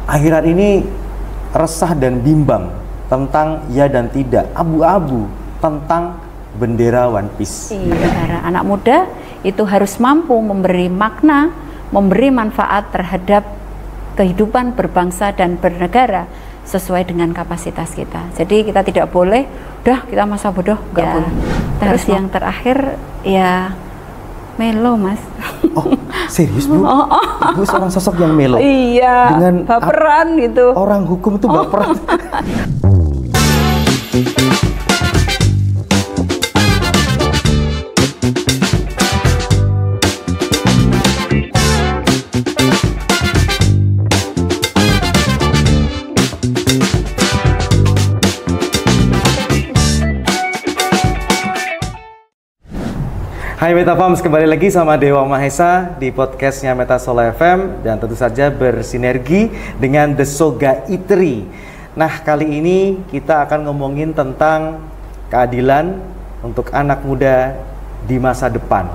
akhirat ini resah dan bimbang tentang ya dan tidak, abu-abu tentang bendera One Piece. Iya, anak muda itu harus mampu memberi makna, memberi manfaat terhadap kehidupan berbangsa dan bernegara sesuai dengan kapasitas kita. Jadi kita tidak boleh, udah kita masa bodoh, nggak boleh. Terus yang terakhir ya melo, Mas. Oh, serius Bu? Ibu seorang sosok yang melo. Iya, dengan baperan gitu. Orang hukum tuh baperan. Hai Metafams, kembali lagi sama Dewa Mahesa di podcastnya Metasol FM dan tentu saja bersinergi dengan The Soga Eatery. Nah, kali ini kita akan ngomongin tentang keadilan untuk anak muda di masa depan.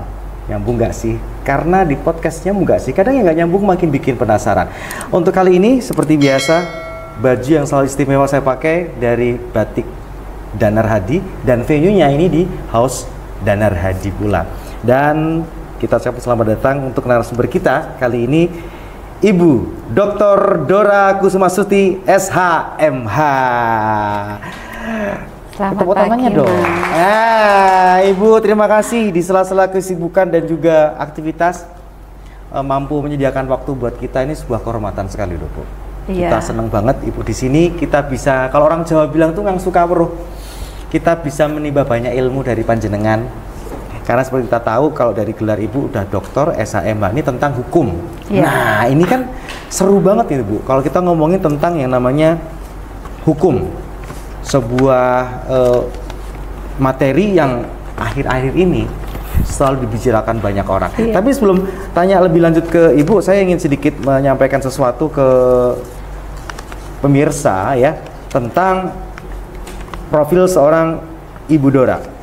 Nyambung nggak sih? Karena di podcastnya nggak sih, kadang yang nggak nyambung makin bikin penasaran. Untuk kali ini seperti biasa, baju yang selalu istimewa saya pakai dari Batik Danar Hadi dan venue-nya ini di House Danar Hadi pula. Dan kita ucapkan selamat datang untuk narasumber kita kali ini, Ibu Dr. Dora Kusumasuti SHMH. Selamat Tepuk tangannya pagi, dong. Ibu, terima kasih di sela-sela kesibukan dan juga aktivitas mampu menyediakan waktu buat kita. Ini sebuah kehormatan sekali, Bu. Iya. Kita senang banget Ibu di sini. Kita bisa, kalau orang Jawa bilang tuh ngang suka weruh, kita bisa menimba banyak ilmu dari panjenengan. Karena seperti kita tahu kalau dari gelar Ibu udah doktor SHMH ini tentang hukum. Ya. Nah, ini kan seru banget nih Bu. Kalau kita ngomongin tentang yang namanya hukum, sebuah materi yang akhir-akhir ini selalu dibicarakan banyak orang. Ya. Tapi sebelum tanya lebih lanjut ke Ibu, saya ingin sedikit menyampaikan sesuatu ke pemirsa ya tentang profil seorang Ibu Dora.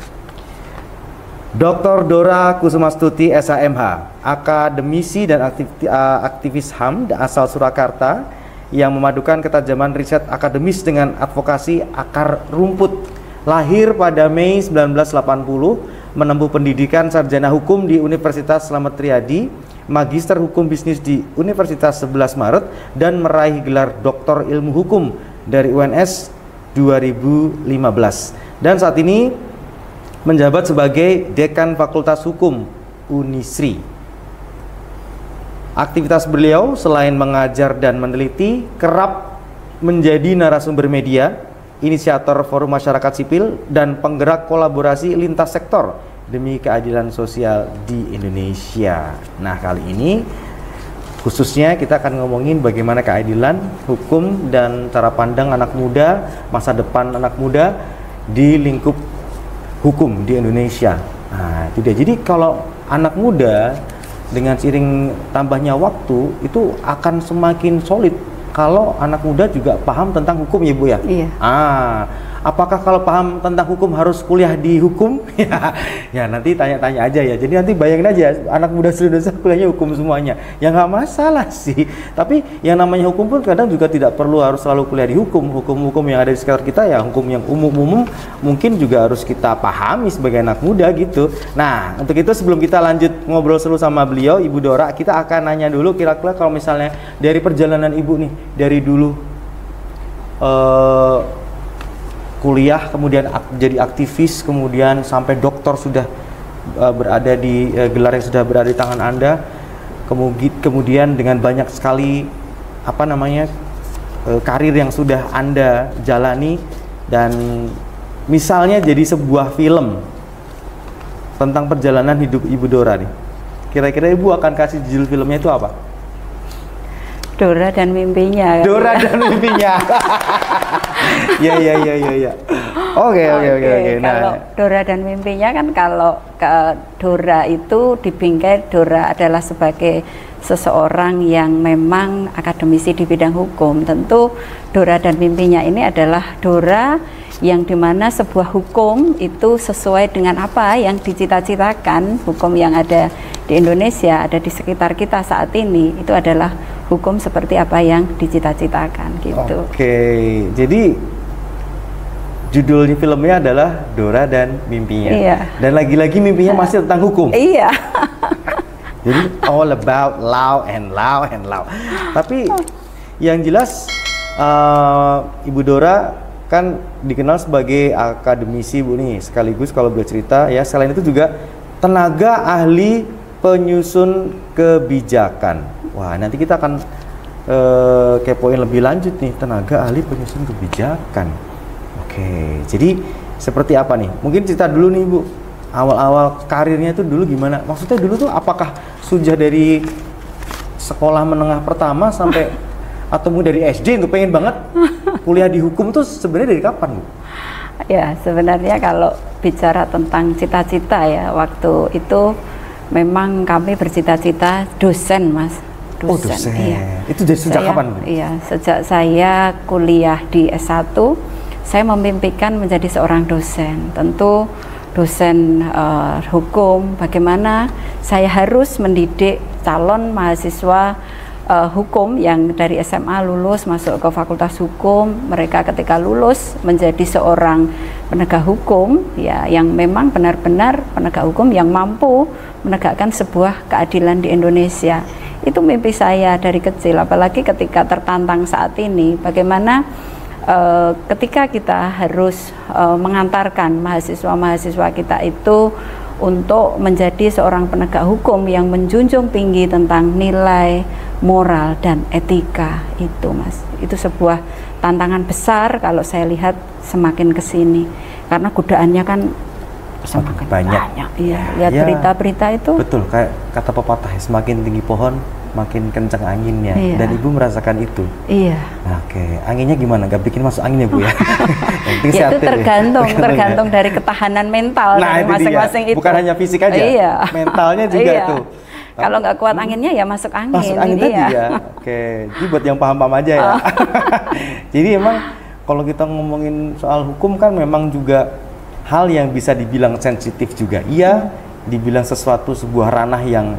Dr. Dora Kusumasuti SHMH, akademisi dan aktivis HAM asal Surakarta yang memadukan ketajaman riset akademis dengan advokasi akar rumput. Lahir pada Mei 1980, menempuh pendidikan sarjana hukum di Universitas Slamet Riyadi, magister hukum bisnis di Universitas 11 Maret, dan meraih gelar doktor ilmu hukum dari UNS 2015. Dan saat ini menjabat sebagai Dekan Fakultas Hukum Unisri. Aktivitas beliau selain mengajar dan meneliti, kerap menjadi narasumber media, inisiator forum masyarakat sipil, dan penggerak kolaborasi lintas sektor demi keadilan sosial di Indonesia. Nah, kali ini khususnya kita akan ngomongin bagaimana keadilan, hukum, dan cara pandang anak muda, masa depan anak muda di lingkup hukum di Indonesia. Nah, itu dia. Jadi kalau anak muda dengan seiring tambahnya waktu itu akan semakin solid kalau anak muda juga paham tentang hukum ya Bu ya? Iya. Apakah kalau paham tentang hukum harus kuliah di hukum? Ya nanti tanya-tanya aja ya. Jadi nanti bayangin aja anak muda Indonesia kuliahnya hukum semuanya. Ya nggak masalah sih. Tapi yang namanya hukum pun kadang juga tidak perlu harus selalu kuliah di hukum. Hukum-hukum yang ada di sekitar kita ya hukum yang umum-umum mungkin juga harus kita pahami sebagai anak muda gitu. Nah untuk itu sebelum kita lanjut ngobrol seru sama beliau Ibu Dora, kita akan nanya dulu kira-kira kalau misalnya dari perjalanan Ibu nih dari dulu kuliah, kemudian jadi aktivis, kemudian sampai doktor sudah berada di gelar yang sudah berada di tangan Anda, kemudian dengan banyak sekali karir yang sudah Anda jalani, dan misalnya jadi sebuah film tentang perjalanan hidup Ibu Dora nih, kira-kira Ibu akan kasih judul filmnya itu apa? Dora dan mimpinya. Dora dan mimpinya. Ya. Oke. Nah, kalau Dora dan mimpinya kan kalau Dora itu dibingkai, Dora adalah sebagai seseorang yang memang akademisi di bidang hukum. Tentu Dora dan mimpinya ini adalah Dora yang dimana sebuah hukum itu sesuai dengan apa yang dicita-citakan. Hukum yang ada di Indonesia, ada di sekitar kita saat ini, itu adalah hukum seperti apa yang dicita-citakan gitu. Oke, jadi judulnya filmnya adalah Dora dan Mimpinya. Iya. Dan lagi-lagi mimpinya masih tentang hukum. Iya. Jadi all about law and law and law. Tapi yang jelas Ibu Dora kan dikenal sebagai akademisi Bu nih, sekaligus kalau boleh cerita ya, selain itu juga tenaga ahli penyusun kebijakan. Wah, nanti kita akan kepoin lebih lanjut nih, tenaga ahli penyusun kebijakan. Oke, jadi seperti apa nih? Mungkin cerita dulu nih Bu, awal-awal karirnya itu dulu gimana? Maksudnya dulu tuh apakah sudah dari sekolah menengah pertama sampai atau dari SD untuk pengen banget kuliah di hukum tuh sebenarnya dari kapan Bu? Ya, sebenarnya kalau bicara tentang cita-cita ya, waktu itu memang kami bercita-cita dosen, Mas. Dosen. Iya. Itu dari sejak kapan Bu? Iya, sejak saya kuliah di S1, saya memimpikan menjadi seorang dosen. Tentu dosen hukum, bagaimana saya harus mendidik calon mahasiswa hukum yang dari SMA lulus masuk ke Fakultas Hukum. Mereka ketika lulus menjadi seorang penegak hukum ya, yang memang benar-benar penegak hukum yang mampu menegakkan sebuah keadilan di Indonesia. Itu mimpi saya dari kecil, apalagi ketika tertantang saat ini, bagaimana ketika kita harus mengantarkan mahasiswa-mahasiswa kita itu untuk menjadi seorang penegak hukum yang menjunjung tinggi tentang nilai moral dan etika itu, Mas. Itu sebuah tantangan besar kalau saya lihat semakin kesini, karena godaannya kan semakin banyak. Iya, lihat berita-berita itu. Betul, kayak kata pepatah, semakin tinggi pohon makin kencang anginnya. Iya. Dan Ibu merasakan itu. Iya. Nah, oke, anginnya gimana? Gak bikin masuk angin ya Bu ya? Itu tergantung dari ketahanan mental dari masing-masing itu. Bukan hanya fisik aja, iya. mentalnya juga iya. tuh. Kalau nggak kuat anginnya ya masuk angin. Masuk angin tadi ya. Oke, ini buat yang paham-paham aja ya. Jadi emang kalau kita ngomongin soal hukum kan memang juga hal yang bisa dibilang sensitif juga. Iya, dibilang sesuatu sebuah ranah yang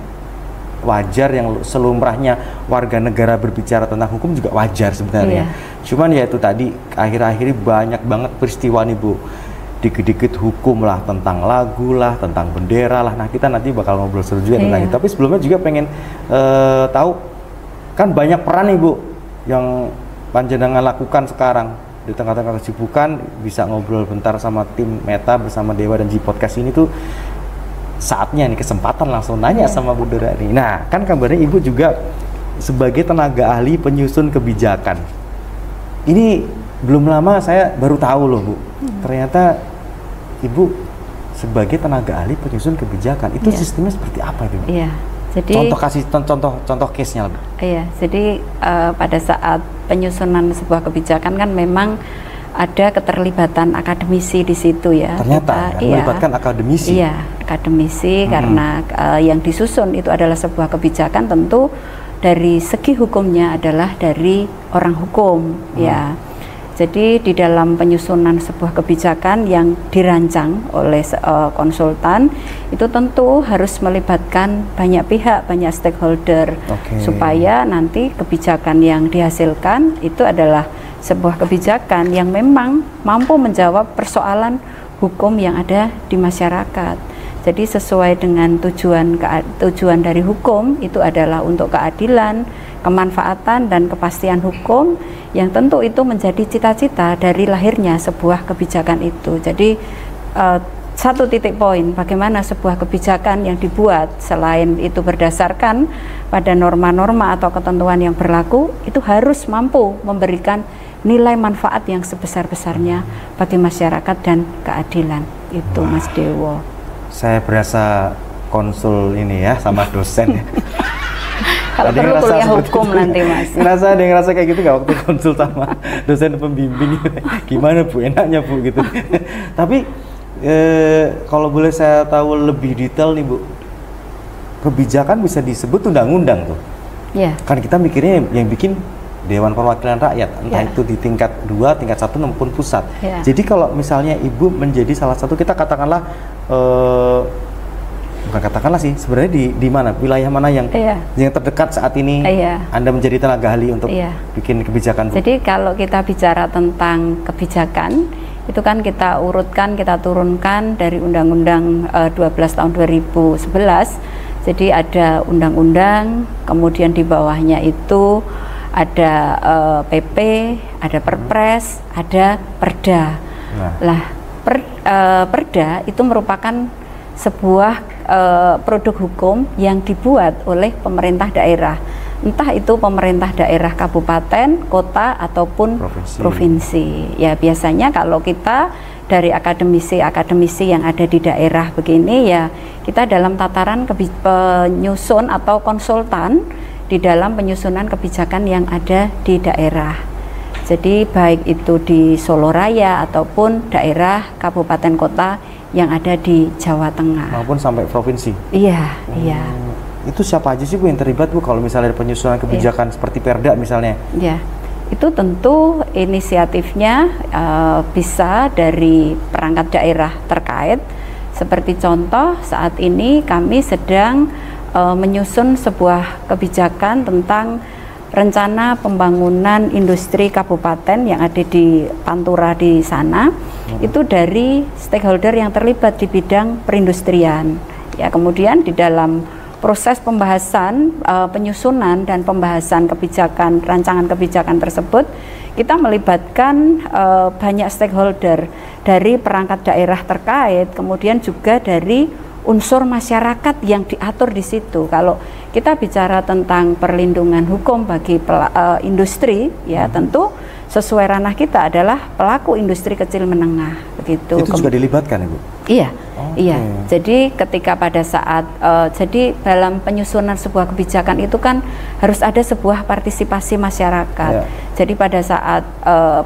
wajar, yang selumrahnya warga negara berbicara tentang hukum juga wajar sebenarnya. Cuman ya itu tadi akhir-akhir banyak banget peristiwa nih Bu, dikit-dikit hukum lah, tentang lagu lah, tentang bendera lah. Nah, kita nanti bakal ngobrol seru juga tentang itu. Tapi sebelumnya juga pengen tahu, kan banyak peran nih Bu yang panjenengan lakukan sekarang di tengah-tengah kesibukan. Bisa ngobrol bentar sama tim Meta bersama Dewa dan Ji Podcast ini tuh saatnya nih, kesempatan langsung nanya sama Bu Dora nih. Nah, kan kabarnya Ibu juga sebagai tenaga ahli penyusun kebijakan. Ini belum lama saya baru tahu loh Bu, ternyata Ibu sebagai tenaga ahli penyusun kebijakan. Itu sistemnya seperti apa itu Bu? Iya. Jadi contoh case-nya Bu. Iya, jadi pada saat penyusunan sebuah kebijakan kan memang ada keterlibatan akademisi di situ ya. Ternyata melibatkan akademisi. Iya, akademisi karena yang disusun itu adalah sebuah kebijakan, tentu dari segi hukumnya adalah dari orang hukum ya. Jadi di dalam penyusunan sebuah kebijakan yang dirancang oleh konsultan itu tentu harus melibatkan banyak pihak, banyak stakeholder, supaya nanti kebijakan yang dihasilkan itu adalah sebuah kebijakan yang memang mampu menjawab persoalan hukum yang ada di masyarakat. Jadi sesuai dengan tujuan dari hukum itu adalah untuk keadilan, kemanfaatan dan kepastian hukum, yang tentu itu menjadi cita-cita dari lahirnya sebuah kebijakan itu. Jadi satu titik poin bagaimana sebuah kebijakan yang dibuat selain itu berdasarkan pada norma-norma atau ketentuan yang berlaku, itu harus mampu memberikan nilai manfaat yang sebesar-besarnya bagi masyarakat dan keadilan. Itu Mas Dewo. Saya berasa konsul ini ya sama dosen ya. Kalau perlu kuliah hukum nanti Mas. Ada yang ngerasa kayak gitu gak waktu konsul sama dosen pembimbing? Gimana Bu, enaknya Bu gitu. Tapi kalau boleh saya tahu lebih detail nih Bu, kebijakan bisa disebut undang-undang tuh. Iya. Kan kita mikirnya yang bikin Dewan Perwakilan Rakyat, entah itu di tingkat 2, tingkat 1 maupun pusat. Jadi kalau misalnya Ibu menjadi salah satu, kita katakanlah bukan katakanlah sih, sebenarnya di mana, wilayah mana yang terdekat saat ini Anda menjadi tenaga ahli untuk bikin kebijakan, Bu? Jadi kalau kita bicara tentang kebijakan, itu kan kita urutkan, kita turunkan dari Undang-Undang 12 tahun 2011. Jadi ada undang-undang, kemudian di bawahnya itu ada PP, ada Perpres, ada Perda. Lah, Perda itu merupakan sebuah produk hukum yang dibuat oleh pemerintah daerah, entah itu pemerintah daerah kabupaten, kota ataupun provinsi. Ya biasanya kalau kita dari akademisi yang ada di daerah begini, ya kita dalam tataran penyusun atau konsultan di dalam penyusunan kebijakan yang ada di daerah. Jadi baik itu di Solo Raya ataupun daerah kabupaten kota yang ada di Jawa Tengah maupun sampai provinsi. Iya, iya. Itu siapa aja sih, Bu, yang terlibat, Bu, kalau misalnya ada penyusunan kebijakan seperti Perda misalnya? Iya. Itu tentu inisiatifnya bisa dari perangkat daerah terkait. Seperti contoh saat ini kami sedang menyusun sebuah kebijakan tentang rencana pembangunan industri kabupaten yang ada di Pantura di sana. Itu dari stakeholder yang terlibat di bidang perindustrian. Ya, kemudian di dalam proses pembahasan, penyusunan dan pembahasan kebijakan, rancangan kebijakan tersebut, kita melibatkan banyak stakeholder dari perangkat daerah terkait, kemudian juga dari unsur masyarakat yang diatur di situ. Kalau kita bicara tentang perlindungan hukum bagi industri, ya tentu sesuai ranah kita adalah pelaku industri kecil menengah, begitu. Itu juga dilibatkan, Ibu? Iya, iya. Jadi ketika pada saat jadi dalam penyusunan sebuah kebijakan itu kan harus ada sebuah partisipasi masyarakat. Jadi pada saat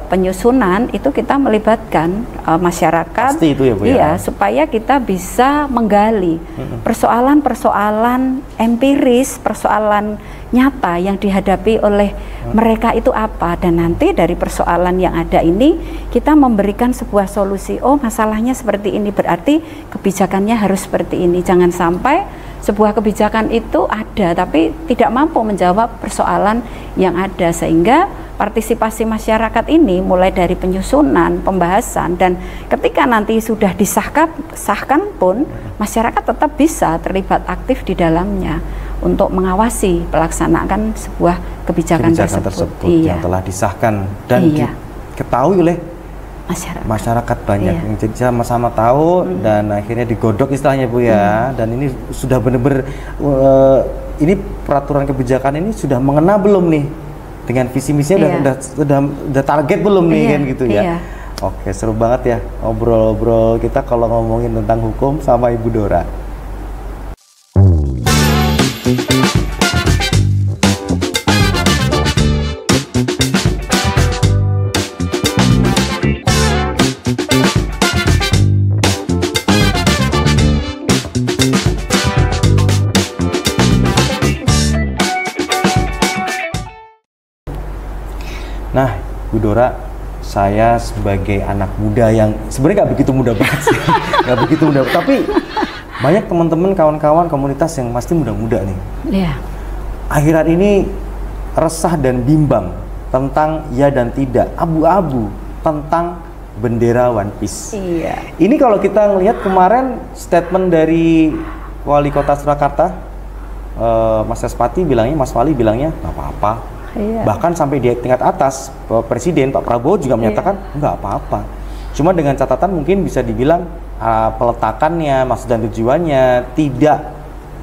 penyusunan itu kita melibatkan masyarakat. Pasti itu ya, Bu, iya, supaya kita bisa menggali persoalan-persoalan empiris, persoalan nyata yang dihadapi oleh mereka itu apa, dan nanti dari persoalan yang ada ini kita memberikan sebuah solusi. Oh, masalahnya seperti ini, berarti kebijakannya harus seperti ini. Jangan sampai sebuah kebijakan itu ada tapi tidak mampu menjawab persoalan yang ada, sehingga partisipasi masyarakat ini mulai dari penyusunan, pembahasan, dan ketika nanti sudah disahkan pun masyarakat tetap bisa terlibat aktif di dalamnya untuk mengawasi pelaksanaan sebuah kebijakan tersebut yang telah disahkan dan diketahui oleh masyarakat banyak yang jadi sama-sama tahu dan akhirnya digodok istilahnya, Bu, ya. Dan ini sudah benar-benar ini peraturan kebijakan ini sudah mengena belum nih dengan visi misinya, udah target belum nih, kan gitu ya. Oke, seru banget ya obrol-obrol kita kalau ngomongin tentang hukum sama Ibu Dora. Nah, Bu Dora, saya sebagai anak muda yang sebenarnya nggak begitu muda banget sih, nggak begitu muda, tapi banyak teman-teman, kawan-kawan komunitas yang pasti muda-muda nih. Iya. Akhir-akhir ini resah dan bimbang tentang ya dan tidak, abu-abu tentang bendera One Piece. Iya. Ini kalau kita ngelihat kemarin statement dari Wali Kota Surakarta, Mas Sespati bilangnya, Mas Wali bilangnya nggak apa-apa. Bahkan sampai di tingkat atas, Presiden Pak Prabowo juga menyatakan nggak apa-apa. Cuma dengan catatan mungkin bisa dibilang peletakannya, maksud dan tujuannya tidak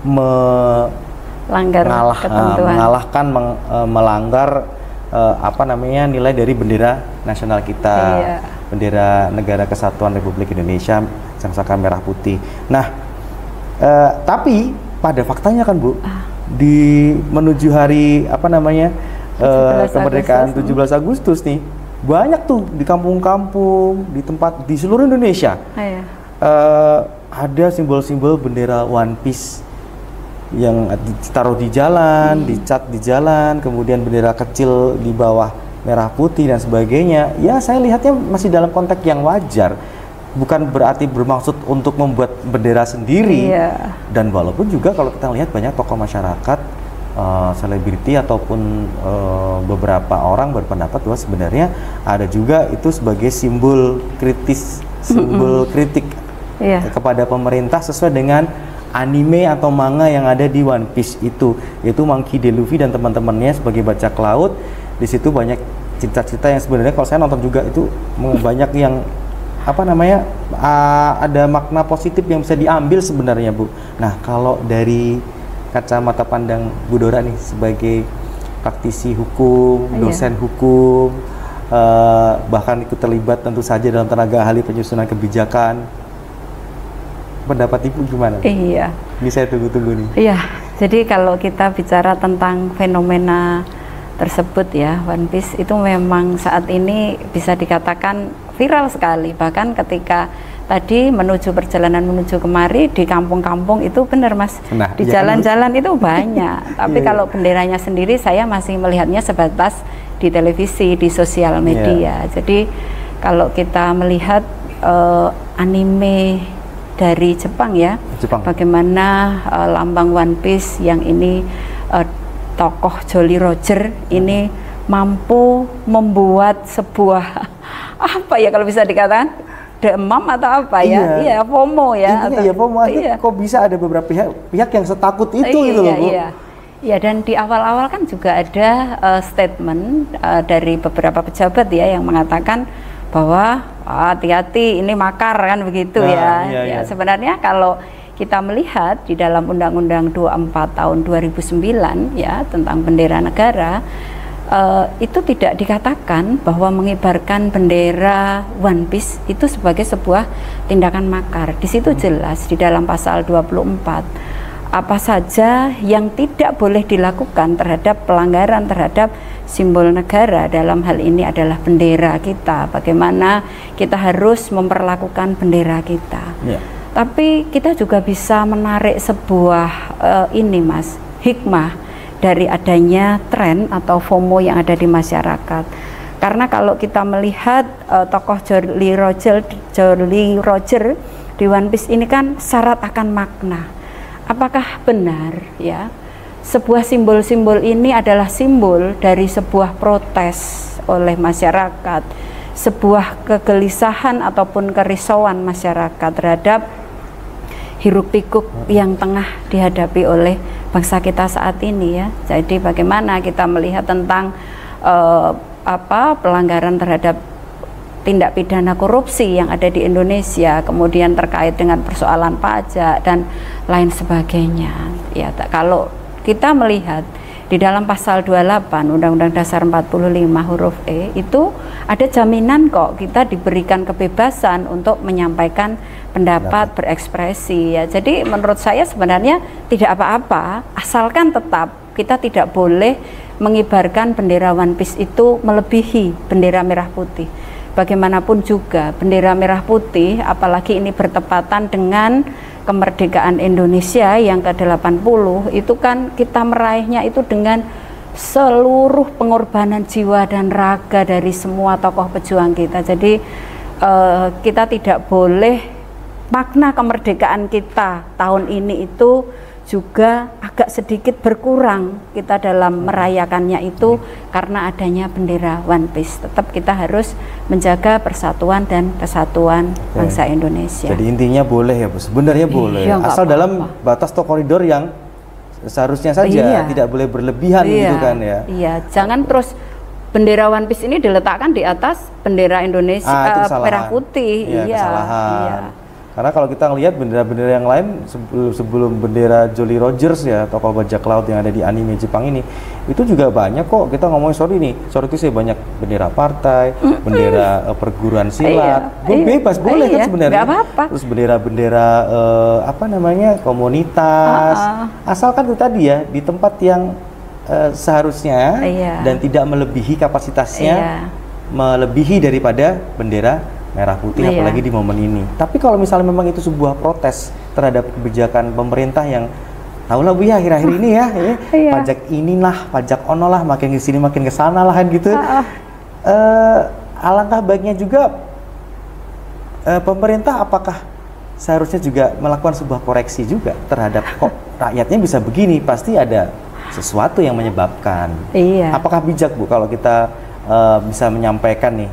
melanggar nilai dari bendera nasional kita, bendera Negara Kesatuan Republik Indonesia yang saka merah putih. Nah, tapi pada faktanya kan, Bu, di menuju hari kemerdekaan 17 Agustus nih, banyak tuh di kampung-kampung, di seluruh Indonesia ada simbol-simbol bendera One Piece yang ditaruh di jalan, dicat di jalan, kemudian bendera kecil di bawah merah putih dan sebagainya. Ya, saya lihatnya masih dalam konteks yang wajar. bukan berarti bermaksud untuk membuat bendera sendiri. Dan walaupun juga kalau kita lihat banyak tokoh masyarakat, selebriti ataupun beberapa orang berpendapat bahwa sebenarnya ada juga itu sebagai simbol kritis, simbol kritik kepada pemerintah sesuai dengan anime atau manga yang ada di One Piece itu, yaitu Monkey D. Luffy dan teman-temannya sebagai bajak laut. Di situ banyak cerita-cerita yang sebenarnya kalau saya nonton juga itu banyak yang ada makna positif yang bisa diambil sebenarnya, Bu. Nah, kalau dari kacamata pandang Bu Dora nih sebagai praktisi hukum, dosen hukum, bahkan ikut terlibat tentu saja dalam tenaga ahli penyusunan kebijakan, pendapat Ibu gimana? Iya. Ini saya tunggu-tunggu nih. Iya. Jadi kalau kita bicara tentang fenomena tersebut ya, One Piece itu memang saat ini bisa dikatakan viral sekali. Bahkan ketika tadi perjalanan menuju kemari di kampung-kampung itu benar Mas, di jalan-jalan itu banyak. Tapi kalau benderanya sendiri saya masih melihatnya sebatas di televisi, di sosial media. Jadi kalau kita melihat anime dari Jepang ya, bagaimana lambang One Piece yang ini tokoh Jolly Roger ini mampu membuat sebuah apa ya kalau bisa dikatakan demam atau apa ya, FOMO ya. FOMO aja. Kok bisa ada beberapa pihak yang setakut itu gitu loh, Bu. Ya, dan di awal-awal kan juga ada statement dari beberapa pejabat ya yang mengatakan bahwa hati-hati ini makar kan begitu sebenarnya kalau kita melihat di dalam Undang-Undang 24 tahun 2009 ya tentang bendera negara itu tidak dikatakan bahwa mengibarkan bendera One Piece itu sebagai sebuah tindakan makar. Di situ jelas di dalam pasal 24 apa saja yang tidak boleh dilakukan terhadap pelanggaran terhadap simbol negara. Dalam hal ini adalah bendera kita, bagaimana kita harus memperlakukan bendera kita. Tapi kita juga bisa menarik sebuah hikmah dari adanya tren atau FOMO yang ada di masyarakat. Karena kalau kita melihat tokoh Jolly Roger di One Piece ini kan syarat akan makna. Apakah benar ya sebuah simbol-simbol ini adalah simbol dari sebuah protes oleh masyarakat, sebuah kegelisahan ataupun kerisauan masyarakat terhadap hiruk pikuk yang tengah dihadapi oleh bangsa kita saat ini ya. Jadi bagaimana kita melihat tentang pelanggaran terhadap tindak pidana korupsi yang ada di Indonesia, kemudian terkait dengan persoalan pajak dan lain sebagainya. Ya, kalau kita melihat di dalam pasal 28 Undang-Undang Dasar 45 huruf E itu ada jaminan kok kita diberikan kebebasan untuk menyampaikan pendapat, berekspresi ya. Jadi menurut saya sebenarnya tidak apa-apa asalkan tetap kita tidak boleh mengibarkan bendera One Piece itu melebihi bendera merah putih. Bagaimanapun juga bendera merah putih apalagi ini bertepatan dengan kemerdekaan Indonesia yang ke-80 itu kan kita meraihnya itu dengan seluruh pengorbanan jiwa dan raga dari semua tokoh pejuang kita. Jadi kita tidak boleh makna kemerdekaan kita tahun ini itu juga agak sedikit berkurang kita dalam merayakannya itu karena adanya bendera One Piece. Tetap kita harus menjaga persatuan dan kesatuan bangsa Indonesia. Jadi intinya boleh ya Bu, sebenarnya boleh asal dalam batas atau koridor yang seharusnya saja, tidak boleh berlebihan gitu kan ya. Iya, jangan terus bendera One Piece ini diletakkan di atas bendera Indonesia merah putih. Kesalahan. Karena kalau kita lihat bendera-bendera yang lain sebelum bendera Jolly Rogers ya, tokoh bajak laut yang ada di anime Jepang ini, itu juga banyak kok. Kita ngomongin sorry itu saya banyak bendera partai, bendera perguruan silat, bebas boleh kan sebenarnya. Gak apa-apa. Terus bendera-bendera komunitas, asalkan itu tadi ya di tempat yang seharusnya dan tidak melebihi kapasitasnya, melebihi daripada bendera merah putih apalagi di momen ini. Tapi kalau misalnya memang itu sebuah protes terhadap kebijakan pemerintah yang tahulah Bu ya akhir-akhir ini ya, pajak inilah, pajak ono lah, makin ke sini makin ke sana lah kan gitu. Alangkah baiknya juga pemerintah apakah seharusnya juga melakukan sebuah koreksi juga terhadap kok rakyatnya bisa begini, pasti ada sesuatu yang menyebabkan. Iya. Apakah bijak Bu kalau kita bisa menyampaikan nih,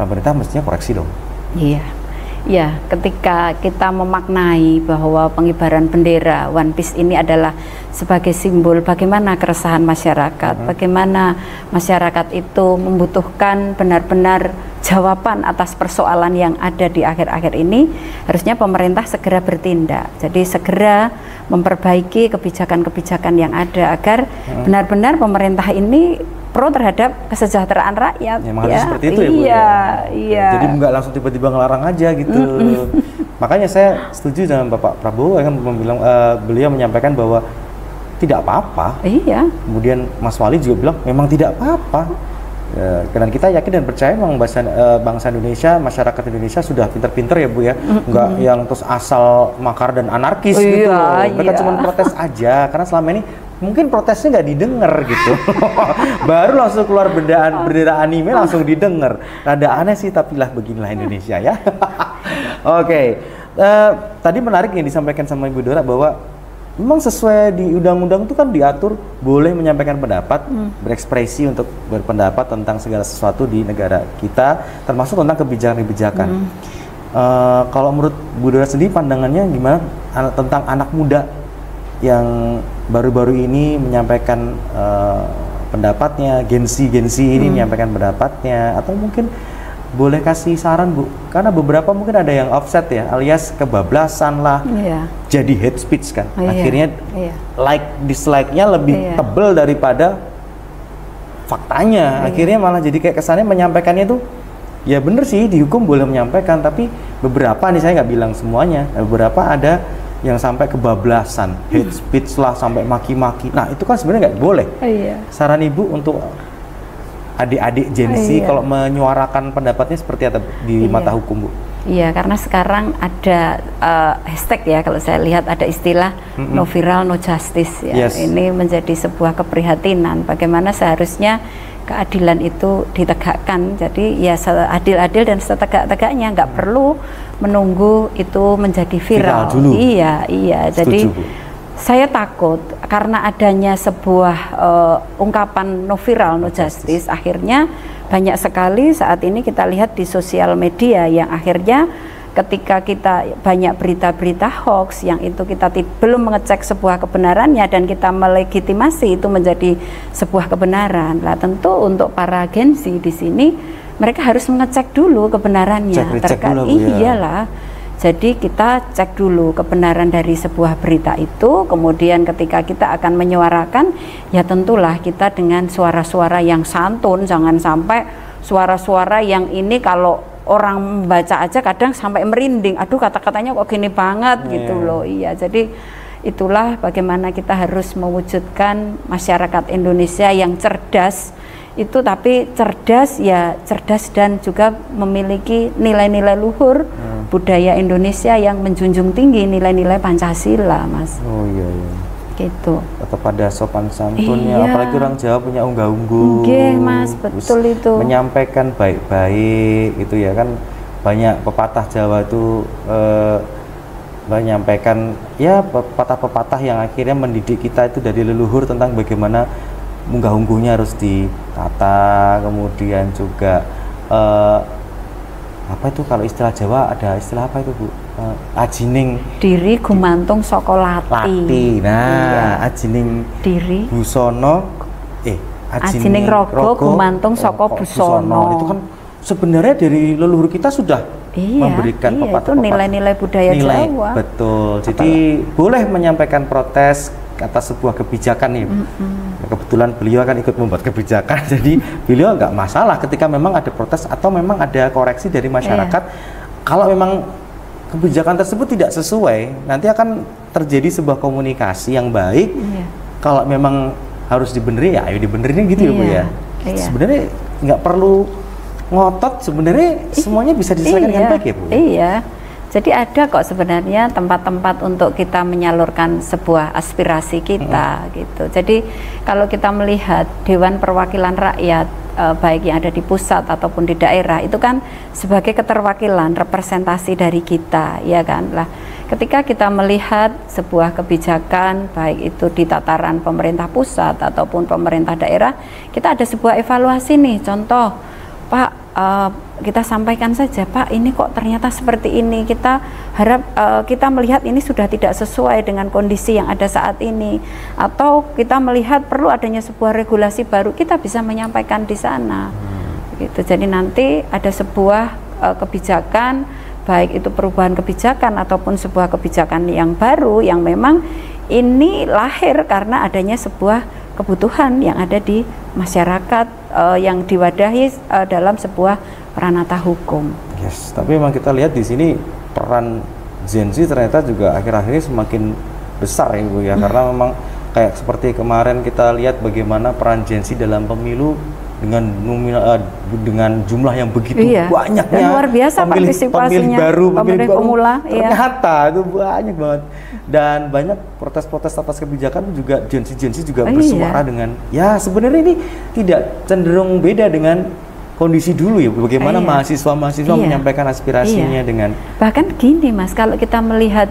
pemerintah mestinya koreksi dong? Iya. Ya, ketika kita memaknai bahwa pengibaran bendera One Piece ini adalah sebagai simbol bagaimana keresahan masyarakat, bagaimana masyarakat itu membutuhkan benar-benar jawaban atas persoalan yang ada di akhir-akhir ini, harusnya pemerintah segera bertindak. Jadi segera memperbaiki kebijakan-kebijakan yang ada agar benar-benar pemerintah ini pro terhadap kesejahteraan rakyat. Ya, makanya seperti itu ya Bu. Iya, iya. Jadi nggak langsung tiba-tiba ngelarang aja gitu. Makanya saya setuju dengan Bapak Prabowo yang bilang, beliau menyampaikan bahwa tidak apa-apa. Iya. Kemudian Mas Wali juga bilang memang tidak apa-apa. Dan kita yakin dan percaya memang bangsa Indonesia, masyarakat Indonesia sudah pinter-pinter ya Bu ya, nggak yang terus asal makar dan anarkis gitu. Mereka cuma protes aja, karena selama ini mungkin protesnya nggak didengar gitu. Baru langsung keluar bendera anime langsung didengar. Rada aneh sih, tapi lah beginilah Indonesia ya. Oke. Tadi menarik yang disampaikan sama Ibu Dora bahwa memang sesuai di undang-undang itu kan diatur boleh menyampaikan pendapat, berekspresi untuk berpendapat tentang segala sesuatu di negara kita, termasuk tentang kebijakan-kebijakan. Kalau menurut Bu Dora sendiri pandangannya gimana tentang anak muda yang baru-baru ini menyampaikan pendapatnya, gensi ini menyampaikan pendapatnya, atau mungkin boleh kasih saran Bu, karena beberapa mungkin ada yang offset ya, alias kebablasan lah, jadi hate speech kan, akhirnya like dislike-nya lebih tebel daripada faktanya, akhirnya malah jadi kayak kesannya menyampaikannya tuh ya bener sih dihukum boleh menyampaikan, tapi beberapa nih saya nggak bilang semuanya, beberapa ada yang sampai kebablasan, hate speech lah, sampai maki-maki. Nah itu kan sebenarnya nggak boleh. Saran Ibu untuk adik-adik Gen Z kalau menyuarakan pendapatnya seperti apa di mata hukum Bu? Iya, karena sekarang ada hashtag ya, kalau saya lihat ada istilah no viral no justice ya. Ini menjadi sebuah keprihatinan bagaimana seharusnya keadilan itu ditegakkan. Jadi ya seadil-adil dan setegak-tegaknya, nggak perlu menunggu itu menjadi viral dulu. Iya. Jadi saya takut karena adanya sebuah ungkapan no viral no justice, akhirnya banyak sekali saat ini kita lihat di sosial media yang akhirnya ketika kita banyak berita-berita hoax yang itu kita belum mengecek sebuah kebenarannya dan kita melegitimasi itu menjadi sebuah kebenaran. Lah tentu untuk para Gen Z di sini mereka harus mengecek dulu kebenarannya terkait iyalah. Jadi kita cek dulu kebenaran dari sebuah berita itu, kemudian ketika kita akan menyuarakan, ya tentulah kita dengan suara-suara yang santun, jangan sampai suara-suara yang ini kalau orang membaca aja kadang sampai merinding, aduh kata-katanya kok gini banget gitu loh. Iya, jadi itulah bagaimana kita harus mewujudkan masyarakat Indonesia yang cerdas, itu tapi cerdas ya cerdas dan juga memiliki nilai-nilai luhur budaya Indonesia yang menjunjung tinggi nilai-nilai Pancasila, Mas. Oh iya. Gitu. Tetap ada sopan santunnya, apalagi orang Jawa punya unggah-ungguh. Mas, betul itu. Menyampaikan baik-baik gitu ya kan, banyak pepatah Jawa itu menyampaikan ya pepatah-pepatah yang akhirnya mendidik kita itu dari leluhur tentang bagaimana unggah-ungguhnya harus ditata, kemudian juga apa itu kalau istilah Jawa ada istilah apa itu Bu? Ajining diri gumantung saka lati. Nah, ajining diri busono ajining raga gumantung saka busono. Itu kan sebenarnya dari leluhur kita sudah memberikan pepatah-pepatah itu nilai-nilai budaya Jawa. Betul. Jadi boleh menyampaikan protes atas sebuah kebijakan nih. Kebetulan beliau akan ikut membuat kebijakan, jadi beliau nggak masalah ketika memang ada protes atau memang ada koreksi dari masyarakat. Kalau memang kebijakan tersebut tidak sesuai, nanti akan terjadi sebuah komunikasi yang baik. Kalau memang harus dibenerin, ya ayo dibenerin gitu ya Bu ya. Sebenarnya nggak perlu ngotot, sebenarnya semuanya bisa diselesaikan dengan baik ya Bu. Jadi ada kok sebenarnya tempat-tempat untuk kita menyalurkan sebuah aspirasi kita gitu. Jadi kalau kita melihat Dewan Perwakilan Rakyat baik yang ada di pusat ataupun di daerah, itu kan sebagai keterwakilan representasi dari kita, ya kan. Lah, ketika kita melihat sebuah kebijakan baik itu di tataran pemerintah pusat ataupun pemerintah daerah, kita ada sebuah evaluasi nih. Contoh, Pak, kita sampaikan saja, Pak, ini kok ternyata seperti ini, kita harap kita melihat ini sudah tidak sesuai dengan kondisi yang ada saat ini, atau kita melihat perlu adanya sebuah regulasi baru, kita bisa menyampaikan di sana gitu. Jadi nanti ada sebuah kebijakan, baik itu perubahan kebijakan ataupun sebuah kebijakan yang baru yang memang ini lahir karena adanya sebuah kebutuhan yang ada di masyarakat yang diwadahi dalam sebuah peranata hukum. Yes, tapi memang kita lihat di sini peran Gen Z ternyata juga akhir-akhir ini semakin besar ya Bu ya, karena memang kayak seperti kemarin kita lihat bagaimana peran Gen Z dalam pemilu dengan dengan jumlah yang begitu banyaknya, dan luar biasa pemilih baru, pemilih pemula, ternyata itu banyak banget, dan banyak protes-protes atas kebijakan juga Gen Z juga bersuara dengan ya sebenarnya ini tidak cenderung beda dengan kondisi dulu ya, bagaimana mahasiswa-mahasiswa menyampaikan aspirasinya dengan bahkan gini Mas, kalau kita melihat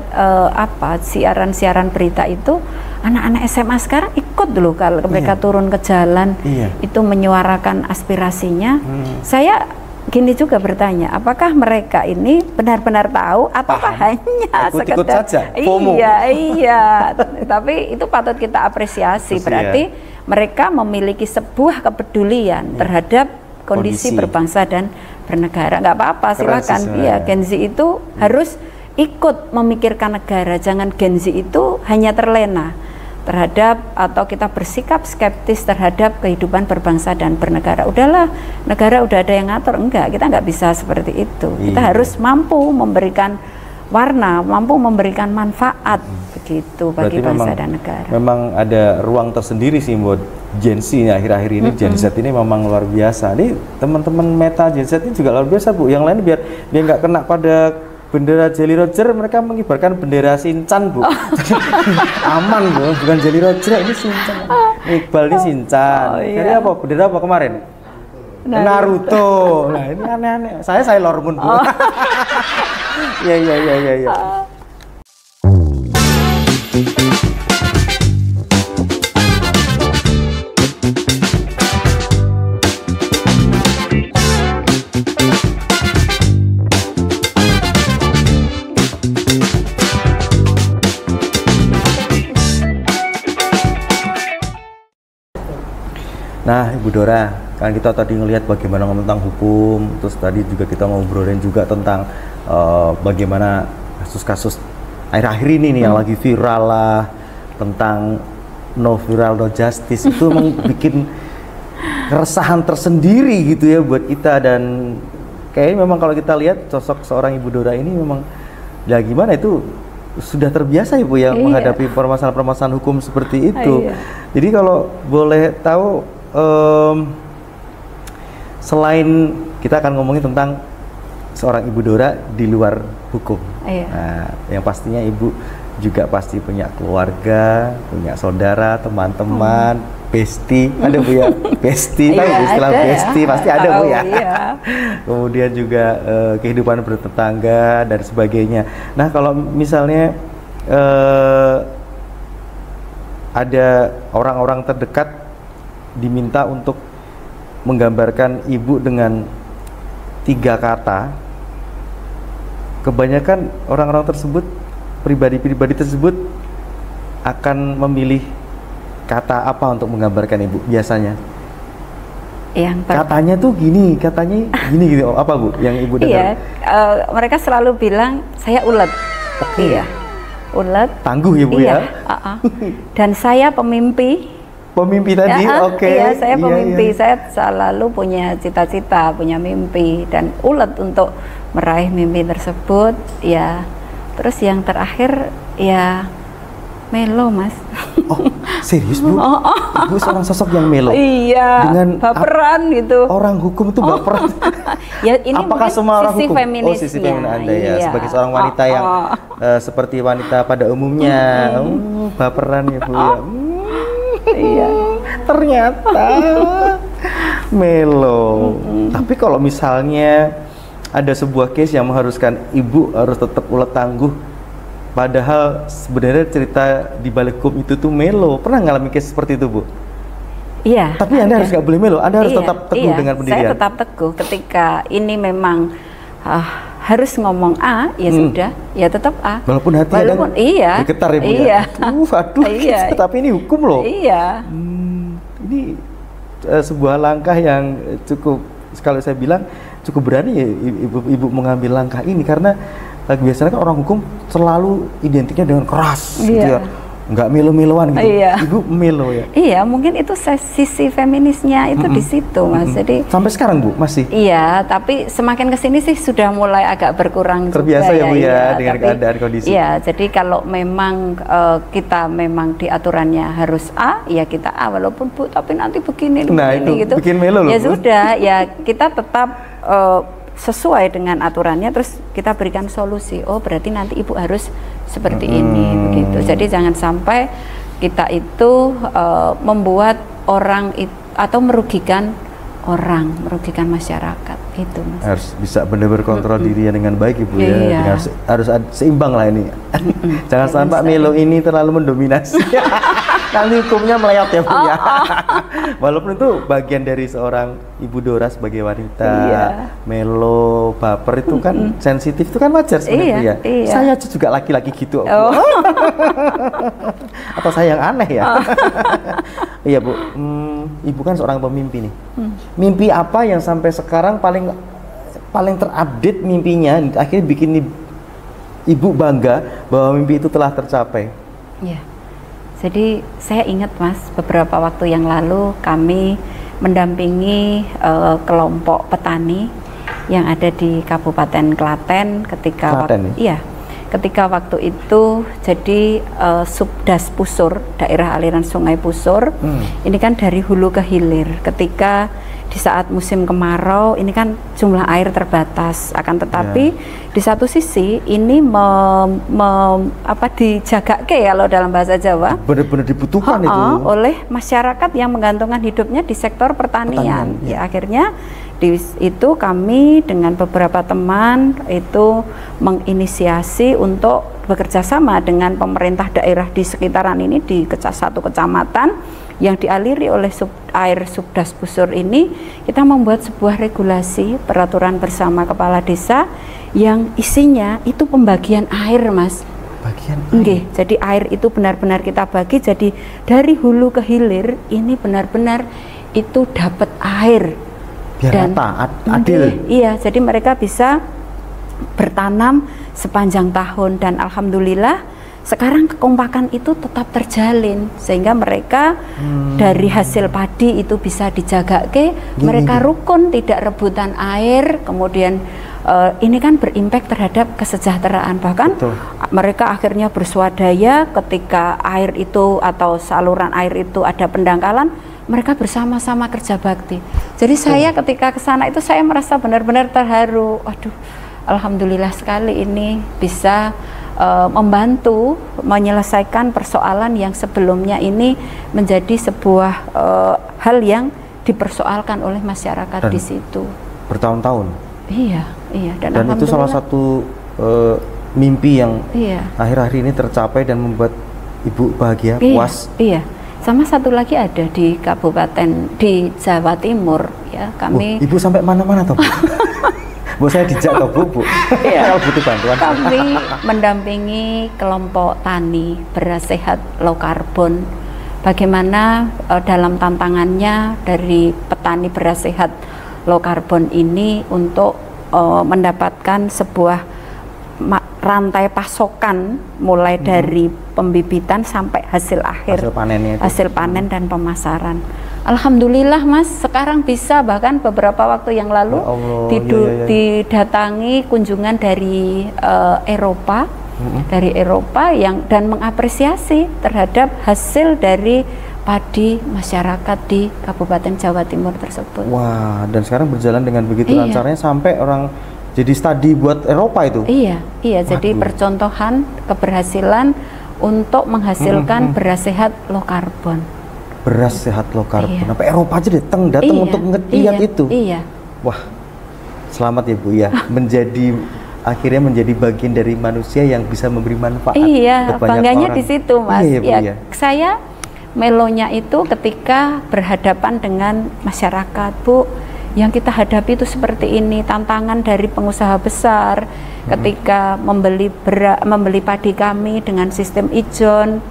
siaran-siaran berita itu, anak-anak SMA sekarang ikut dulu kalau mereka turun ke jalan itu menyuarakan aspirasinya. Saya gini juga bertanya, apakah mereka ini benar-benar tahu atau hanya ikut-ikut sekedar saja, FOMO? Iya, tapi itu patut kita apresiasi. Berarti mereka memiliki sebuah kepedulian terhadap kondisi berbangsa dan bernegara. Nggak apa-apa, silakan. Iya, Gen Z itu harus ikut memikirkan negara. Jangan Gen Z itu hanya terlena terhadap atau kita bersikap skeptis terhadap kehidupan berbangsa dan bernegara. Udahlah, negara udah ada yang ngatur. Enggak, kita nggak bisa seperti itu. Kita harus mampu memberikan warna, mampu memberikan manfaat begitu bagi bangsa dan negara. Memang ada ruang tersendiri sih buat Gen Z akhir-akhir ini. Gen Z ini memang luar biasa. Ini teman-teman Meta Gen Z ini juga luar biasa Bu. Yang lain biar dia nggak kena pada bendera Jolly Roger, mereka mengibarkan bendera Shinchan Bu. Aman Bu, bukan Jolly Roger, ini Shinchan. Iqbal ini Shinchan. Jadi apa? Bendera apa kemarin? Naruto. Nah ini aneh-aneh. Saya Sailor Moon Bu. Ya. Nah, Ibu Dora, kan kita tadi ngelihat bagaimana tentang hukum, terus tadi juga kita ngobrolin juga tentang bagaimana kasus-kasus akhir-akhir ini nih yang lagi viral lah, tentang no viral no justice. Itu memang bikin keresahan tersendiri gitu ya buat kita, dan kayaknya memang kalau kita lihat sosok seorang Ibu Dora ini memang ya gimana itu sudah terbiasa Ibu ya menghadapi permasalahan-permasalahan hukum seperti itu. Jadi kalau boleh tahu, selain kita akan ngomongin tentang seorang Ibu Dora di luar hukum, nah, yang pastinya Ibu juga pasti punya keluarga, punya saudara, teman-teman, bestie, ada Bu ya? Bestie, tahu istilah bestie pasti ada Bu ya. Kemudian juga kehidupan bertetangga dan sebagainya. Nah, kalau misalnya ada orang-orang terdekat diminta untuk menggambarkan Ibu dengan 3 kata, kebanyakan orang-orang tersebut, pribadi-pribadi tersebut akan memilih kata apa untuk menggambarkan Ibu biasanya? Katanya tuh gini, katanya gini gitu. Apa Bu yang Ibu dengar? Mereka selalu bilang saya ulet. Ulet. Tangguh ya Bu ya. Dan saya pemimpi. Pemimpi tadi, Iya, saya pemimpi. Saya selalu punya cita-cita, punya mimpi, dan ulet untuk meraih mimpi tersebut. Ya, terus yang terakhir ya melo, Mas. Oh, serius Bu? Ibu seorang sosok yang melo. Iya. Dengan baperan gitu. Orang hukum itu baperan. Ya, ini apakah semua orang hukum? Feminisnya. Sisi feminin Anda ya, sebagai seorang wanita yang seperti wanita pada umumnya. Baperan ya Bu ya. Iya. Ternyata Melo. Tapi kalau misalnya ada sebuah case yang mengharuskan ibu harus tetap ulet tangguh, padahal sebenarnya cerita di balik hukum itu tuh melo. Pernah ngalami case seperti itu, Bu? Iya. Tapi Anda harus nggak boleh melo. Anda harus tetap teguh dengan pendirian. Saya tetap teguh. Ketika ini memang harus ngomong A, ya sudah, ya tetap A. Walaupun hati bergetar ya, Bu. Iya. Aduh, iya. Tapi ini hukum loh. Iya. Ini sebuah langkah yang cukup, kalau saya bilang cukup berani ya ibu mengambil langkah ini, karena biasanya kan orang hukum selalu identiknya dengan keras, gitu ya. Nggak melo-meloan gitu. Ibu melo ya. Iya, mungkin itu sisi feminisnya itu di situ, Mas. Jadi sampai sekarang, Bu, masih? Iya, tapi semakin kesini sih sudah mulai agak berkurang. Terbiasa juga, ya, Bu, ya, dengan keadaan kondisi. Iya, jadi kalau memang kita memang di aturannya harus A, ya kita A, walaupun Bu, tapi nanti begini itu gitu. Bikin melo loh, ya Bu. Sudah, ya kita tetap sesuai dengan aturannya, terus kita berikan solusi. Oh, berarti nanti ibu harus seperti ini, begitu. Jadi jangan sampai kita itu membuat orang atau merugikan orang, merugikan masyarakat, itu, Mas. Harus bisa benar-benar kontrol dirinya dengan baik, Ibu, ya. Harus seimbang lah ini. Jangan sampai melo ini terlalu mendominasi. Nanti hukumnya meleot ya, Bu, ya. Walaupun itu bagian dari seorang ibu Dora sebagai wanita, melo, baper itu kan sensitif, itu kan wajar sebenarnya, ya. Saya juga laki-laki gitu, Bu. Atau saya yang aneh ya? Iya, Bu. Ibu kan seorang pemimpi nih. Mimpi apa yang sampai sekarang paling terupdate mimpinya, akhirnya bikin ibu bangga bahwa mimpi itu telah tercapai? Iya. Jadi saya ingat, Mas, beberapa waktu yang lalu kami mendampingi kelompok petani yang ada di Kabupaten Klaten ketika ketika waktu itu. Jadi Subdas Pusur, daerah aliran Sungai Pusur, ini kan dari hulu ke hilir. Ketika di saat musim kemarau ini kan jumlah air terbatas, akan tetapi di satu sisi ini dijagake ya, kalau dalam bahasa Jawa benar-benar dibutuhkan itu oleh masyarakat yang menggantungkan hidupnya di sektor pertanian. Ya, akhirnya itu kami dengan beberapa teman itu menginisiasi untuk bekerja sama dengan pemerintah daerah di sekitaran ini, di satu kecamatan yang dialiri oleh air Subdas Pusur ini. Kita membuat sebuah regulasi peraturan bersama kepala desa yang isinya itu pembagian air, Mas. Jadi air itu benar-benar kita bagi, jadi dari hulu ke hilir ini benar-benar itu dapat air. Biar rata, adil. Iya, jadi mereka bisa bertanam sepanjang tahun, dan alhamdulillah sekarang kekompakan itu tetap terjalin, sehingga mereka dari hasil padi itu bisa dijaga mereka rukun, tidak rebutan air. Kemudian ini kan berimpact terhadap kesejahteraan, bahkan mereka akhirnya berswadaya ketika air itu atau saluran air itu ada pendangkalan, mereka bersama-sama kerja bakti. Jadi saya ketika ke sana itu saya merasa benar-benar terharu. Aduh, alhamdulillah sekali ini bisa membantu menyelesaikan persoalan yang sebelumnya ini menjadi sebuah hal yang dipersoalkan oleh masyarakat di situ bertahun-tahun. Iya. Dan itu salah satu mimpi yang akhir-akhir ini tercapai dan membuat ibu bahagia, puas. Iya. Sama satu lagi ada di kabupaten di Jawa Timur, ya. Kami ibu sampai mana-mana toh, Bu? Bu, saya dijak toh, Bu. Kalau butuh bantuan. Kami mendampingi kelompok tani beras sehat low carbon. Bagaimana dalam tantangannya dari petani beras sehat low carbon ini untuk mendapatkan sebuah rantai pasokan mulai dari pembibitan sampai hasil akhir, hasil panen dan pemasaran. Alhamdulillah, Mas, sekarang bisa, bahkan beberapa waktu yang lalu didatangi kunjungan dari Eropa, dan mengapresiasi terhadap hasil dari padi masyarakat di Kabupaten Jawa Timur tersebut. Wah, dan sekarang berjalan dengan begitu lancarnya sampai orang jadi studi buat Eropa itu. Iya, jadi percontohan keberhasilan untuk menghasilkan beras sehat low carbon. beras sehat low carb. Iya. Sampai Eropa aja datang untuk ngeliat itu. Iya. Wah, selamat ya Bu ya, akhirnya menjadi bagian dari manusia yang bisa memberi manfaat. Iya, ke banyak bangganya orang. di situ Mas. Iya, Bu, ya, iya. saya melonya itu ketika berhadapan dengan masyarakat, Bu. Yang kita hadapi itu seperti ini, tantangan dari pengusaha besar ketika membeli padi kami dengan sistem ijon,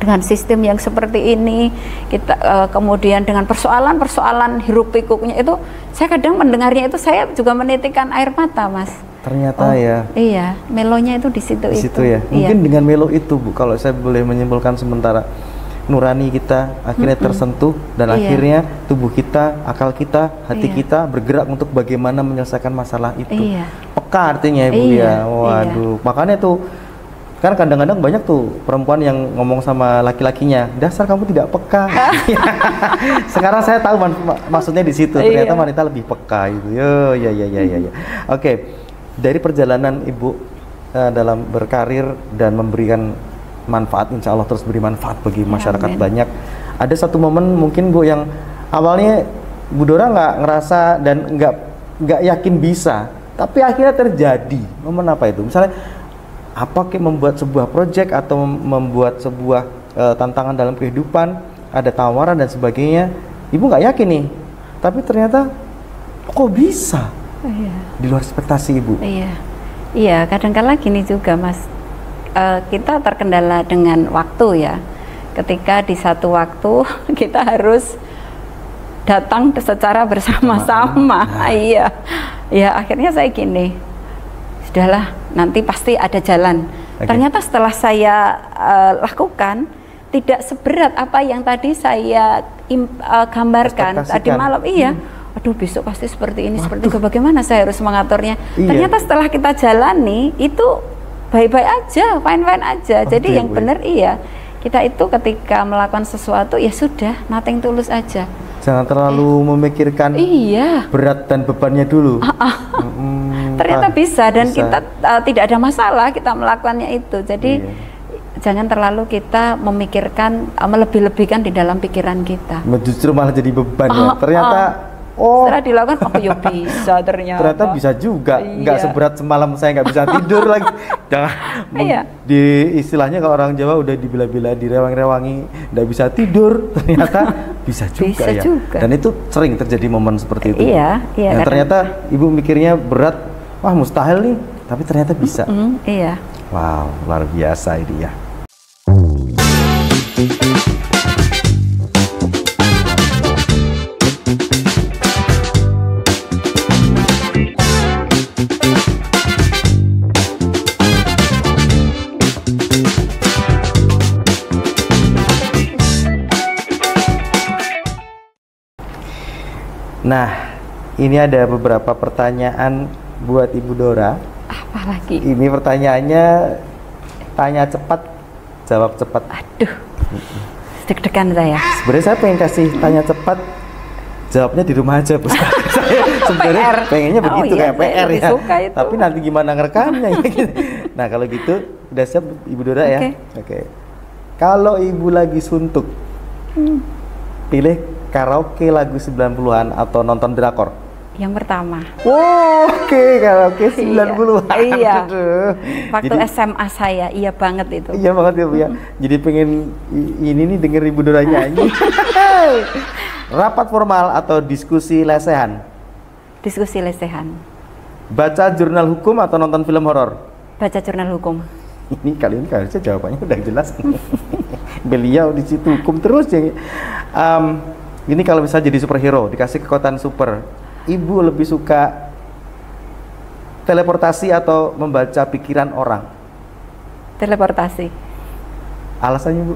dengan sistem yang seperti ini, kita kemudian dengan persoalan-persoalan hiruk pikuknya itu, saya kadang mendengarnya itu saya juga menitikkan air mata, Mas. Ternyata ya. Iya, melonya itu di situ Ya. Mungkin dengan melo itu Bu, kalau saya boleh menyimpulkan sementara, nurani kita akhirnya tersentuh dan akhirnya tubuh kita, akal kita, hati kita bergerak untuk bagaimana menyelesaikan masalah itu. Peka artinya Ibu ya. Waduh, makanya tuh kan kadang-kadang banyak tuh perempuan yang ngomong sama laki-lakinya, dasar kamu tidak peka. Sekarang saya tahu maksudnya di situ. Ternyata wanita lebih peka itu. Ya. Oke, dari perjalanan Ibu dalam berkarir dan memberikan manfaat, insya Allah terus beri manfaat bagi masyarakat banyak. Ada satu momen mungkin Bu yang awalnya Bu Dora nggak ngerasa dan nggak yakin bisa, tapi akhirnya terjadi. Momen apa itu? Misalnya apa kayak membuat sebuah proyek atau membuat sebuah tantangan dalam kehidupan, ada tawaran dan sebagainya, Ibu nggak yakin nih, tapi ternyata kok bisa di luar ekspektasi Ibu. Iya, kadang-kala gini juga Mas, kita terkendala dengan waktu ya. Ketika di satu waktu kita harus datang secara bersama-sama. Iya. Ya akhirnya saya gini, sudahlah, nanti pasti ada jalan. Ternyata setelah saya lakukan tidak seberat apa yang tadi saya gambarkan tadi malam. Aduh, besok pasti seperti ini, seperti itu. Bagaimana saya harus mengaturnya? Ternyata setelah kita jalani itu baik-baik aja, fine-fine aja. Jadi yang benar kita itu ketika melakukan sesuatu ya sudah, nothing tulus aja. Jangan terlalu memikirkan berat dan bebannya dulu. Ternyata bisa dan kita tidak ada masalah kita melakukannya itu. Jadi jangan terlalu kita memikirkan, melebih-lebihkan di dalam pikiran kita. Justru malah jadi beban ya. Ternyata setelah dilakukan, ya bisa ternyata. Ternyata bisa juga, nggak seberat semalam saya nggak bisa tidur lagi. Jangan, di istilahnya kalau orang Jawa udah dibela-bela, direwang-rewangi, nggak bisa tidur, ternyata bisa juga ya. Dan itu sering terjadi momen seperti itu. Dan ternyata Ibu mikirnya berat, wah mustahil nih, tapi ternyata bisa. Wow, luar biasa ini ya. Nah, ini ada beberapa pertanyaan buat Ibu Dora. Apa lagi? Ini pertanyaannya tanya cepat, jawab cepat. Aduh, deg-degan saya. Sebenarnya saya pengen kasih tanya cepat, jawabnya di rumah aja, Bu. Saya sebenarnya pengennya begitu, kayak PR ya. Tapi nanti gimana ngerekamnya ya. Nah, kalau gitu udah siap Ibu Dora ya? Oke. Kalau Ibu lagi suntuk, pilih karaoke lagu 90-an atau nonton drakor? Yang pertama. Karaoke 90-an. Iya. Waktu jadi, SMA saya, iya banget itu. Iya banget ya Bu ya. Jadi pengen ini nih denger Ibu Dora nyanyi. Rapat formal atau diskusi lesehan? Diskusi lesehan. Baca jurnal hukum atau nonton film horor? Baca jurnal hukum. Ini kali ini harusnya jawabannya udah jelas. Beliau di situ hukum terus ya. Ini kalau bisa jadi superhero, dikasih kekuatan super, Ibu lebih suka teleportasi atau membaca pikiran orang? Teleportasi. Alasannya Bu?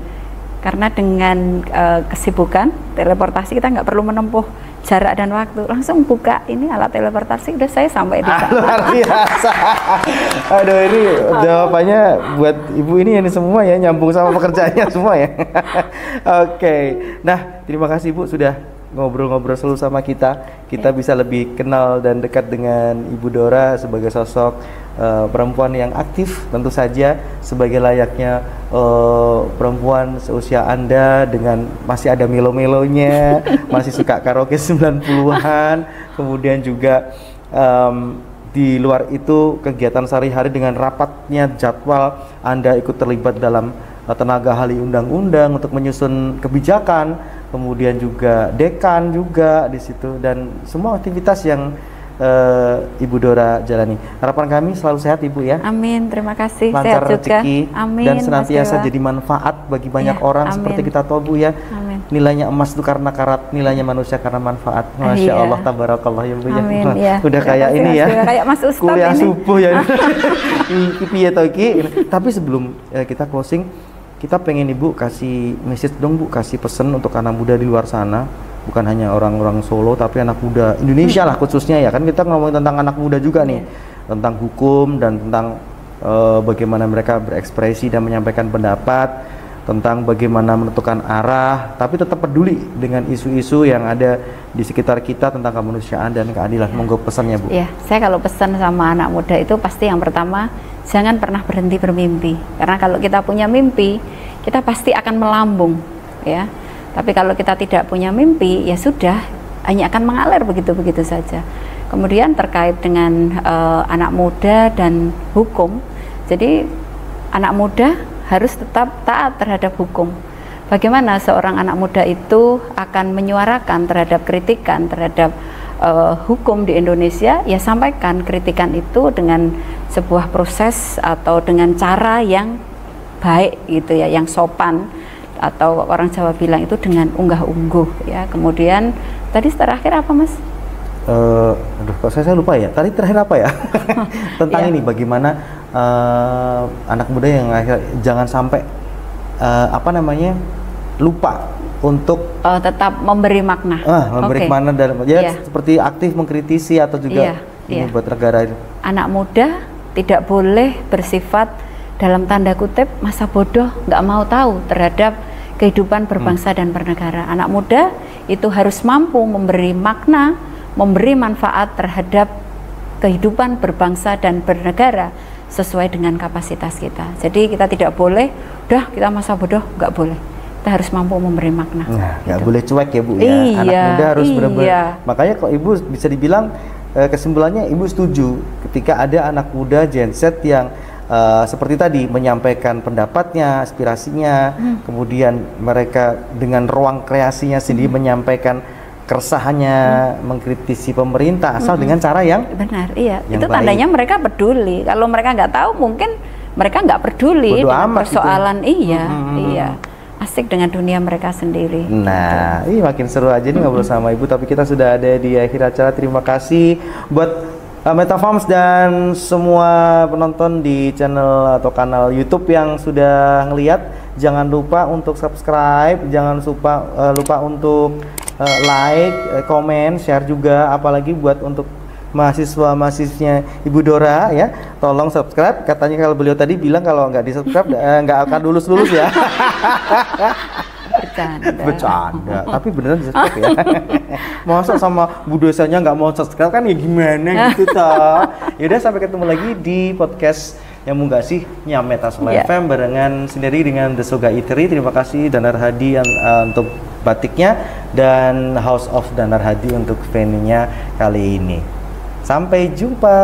Karena dengan kesibukan teleportasi kita nggak perlu menempuh jarak dan waktu, langsung buka ini alat teleportasi, udah saya sampai di sana. Luar biasa. Aduh, ini jawabannya buat Ibu ini semua ya, nyambung sama pekerjaannya semua ya. Oke. Nah, terima kasih Bu sudah ngobrol-ngobrol selalu sama kita bisa lebih kenal dan dekat dengan Ibu Dora sebagai sosok perempuan yang aktif, tentu saja sebagai layaknya perempuan seusia Anda dengan masih ada melo-melonya, masih suka karaoke 90-an, kemudian juga di luar itu kegiatan sehari-hari dengan rapatnya jadwal Anda ikut terlibat dalam tenaga ahli undang-undang untuk menyusun kebijakan, kemudian juga dekan juga di situ, dan semua aktivitas yang Ibu Dora jalani. Harapan kami selalu sehat Ibu ya. Amin, terima kasih. Lancar sehat juga. rezeki Amin, dan senantiasa jadi manfaat bagi banyak orang. Amin. Seperti kita tahu Bu ya. Amin. Nilainya emas itu karena karat, nilainya manusia karena manfaat. Masya Allah, tabarakallah ya Bu ya. Amin, ya. Udah kayak ini ya. Kayak Mas Ustadz kuliah ini. subuh ya. Piye to iki. Tapi sebelum kita closing, kita pengen Ibu kasih message dong Bu, kasih pesan untuk anak muda di luar sana, bukan hanya orang-orang Solo tapi anak muda Indonesia lah khususnya ya, kan kita ngomongin tentang anak muda juga nih, tentang hukum dan tentang bagaimana mereka berekspresi dan menyampaikan pendapat, tentang bagaimana menentukan arah, tapi tetap peduli dengan isu-isu yang ada di sekitar kita tentang kemanusiaan dan keadilan. Monggo pesannya Bu. Ya, saya kalau pesan sama anak muda itu pasti yang pertama, jangan pernah berhenti bermimpi. Karena kalau kita punya mimpi, kita pasti akan melambung, ya. Tapi kalau kita tidak punya mimpi, ya sudah, hanya akan mengalir begitu-begitu saja. Kemudian terkait dengan anak muda dan hukum, jadi anak muda harus tetap taat terhadap hukum. Bagaimana seorang anak muda itu akan menyuarakan terhadap kritikan terhadap hukum di Indonesia, ya sampaikan kritikan itu dengan sebuah proses atau dengan cara yang baik gitu ya, yang sopan, atau orang Jawa bilang itu dengan unggah-ungguh ya. Kemudian tadi terakhir apa Mas? Aduh, kok saya lupa ya. Tadi terakhir apa ya? Tentang ini bagaimana anak muda yang jangan sampai lupa untuk tetap memberi makna. Memberi makna dan seperti aktif mengkritisi atau juga ini buat negara ini. Anak muda tidak boleh bersifat dalam tanda kutip masa bodoh, nggak mau tahu terhadap kehidupan berbangsa dan bernegara. Anak muda itu harus mampu memberi makna, memberi manfaat terhadap kehidupan berbangsa dan bernegara sesuai dengan kapasitas kita. Jadi kita tidak boleh, udah kita masa bodoh, nggak boleh. Kita harus mampu memberi makna. Nah, nggak boleh cuek ya Bu ya. Iya, anak muda harus benar-benar. Iya. Makanya kok Ibu bisa dibilang kesimpulannya Ibu setuju ketika ada anak muda Gen Z yang seperti tadi menyampaikan pendapatnya, aspirasinya, kemudian mereka dengan ruang kreasinya sendiri menyampaikan keresahannya, mengkritisi pemerintah asal dengan cara yang benar. Iya, yang itu baik. tandanya mereka peduli. Kalau mereka nggak tahu, mungkin mereka nggak peduli Bodo dengan amat persoalan. gitu. Iya, asik dengan dunia mereka sendiri. Nah, ini makin seru aja nih ngobrol sama Ibu. Tapi kita sudah ada di akhir acara. Terima kasih buat Metafarms dan semua penonton di channel atau kanal YouTube yang sudah ngeliat. Jangan lupa untuk subscribe, jangan lupa untuk like, komen, share juga. Apalagi buat untuk mahasiswa-mahasiswanya Ibu Dora ya, tolong subscribe. Katanya kalau beliau tadi bilang kalau nggak di subscribe nggak akan lulus ya. Bercanda. Tapi beneran di subscribe ya. Masa sama Bu dosanya nggak mau subscribe kan ya gimana gitu toh. Yaudah, sampai ketemu lagi di podcast yang munggah sih Nyameta Soul FM barengan sendiri dengan The Soga Eatery. Terima kasih Danar Hadi yang untuk batiknya dan House of Danar Hadi untuk venue-nya kali ini. Sampai jumpa.